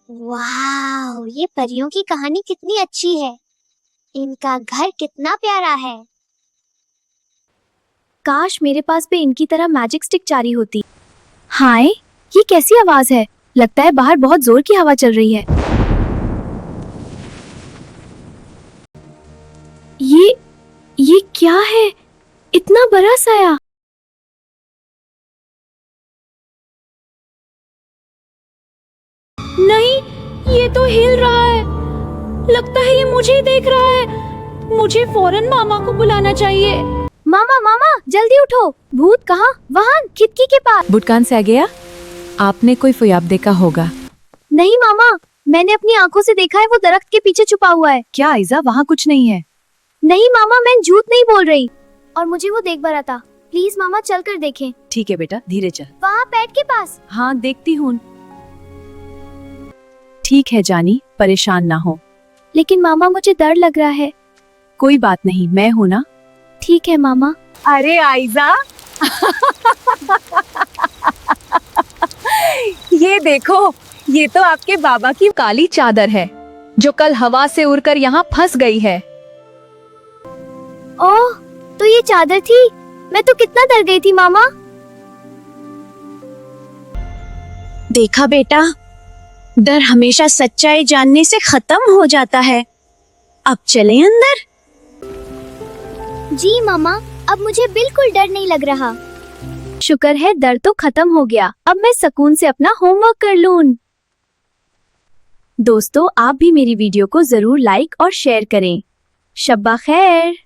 वाह, ये परियों की कहानी कितनी अच्छी है। इनका घर कितना प्यारा है। काश मेरे पास भी इनकी तरह मैजिक स्टिक चारी होती। हाय, ये कैसी आवाज है? लगता है बाहर बहुत जोर की हवा चल रही है। ये क्या है? इतना बड़ा साया। नहीं, ये तो हिल रहा है। लगता है ये मुझे ही देख रहा है। मुझे फौरन मामा को बुलाना चाहिए। मामा मामा, जल्दी उठो। भूत कहाँ? वहाँ खिड़की के पास। भूतकान से आ गया? आपने कोई ख्वाब देखा होगा। नहीं मामा, मैंने अपनी आंखों से देखा है, वो दरख्त के पीछे छुपा हुआ है। क्या आइजा, वहाँ कुछ नहीं है? नहीं मामा, मैं झूठ नहीं बोल रही। और मुझे वो देख भरा था। प्लीज मामा, चल कर देखें। ठीक है बेटा, धीरे चल। वहाँ पेड़ के पास। हाँ, देखती हूँ। ठीक है जानी, परेशान ना हो। लेकिन मामा, मुझे डर लग रहा है। कोई बात नहीं, मैं हूँ ना। ठीक है मामा। अरे आइजा ये देखो, ये तो आपके बाबा की काली चादर है जो कल हवा से उड़कर यहाँ फंस गई है। ओह, तो ये चादर थी। मैं तो कितना डर गई थी मामा। देखा बेटा, डर हमेशा सच्चाई जानने से खत्म हो जाता है। अब चले अंदर। जी मामा, अब मुझे बिल्कुल डर नहीं लग रहा। शुक्र है, डर तो खत्म हो गया। अब मैं सुकून से अपना होमवर्क कर लूं। दोस्तों, आप भी मेरी वीडियो को जरूर लाइक और शेयर करें। शब्बा खैर।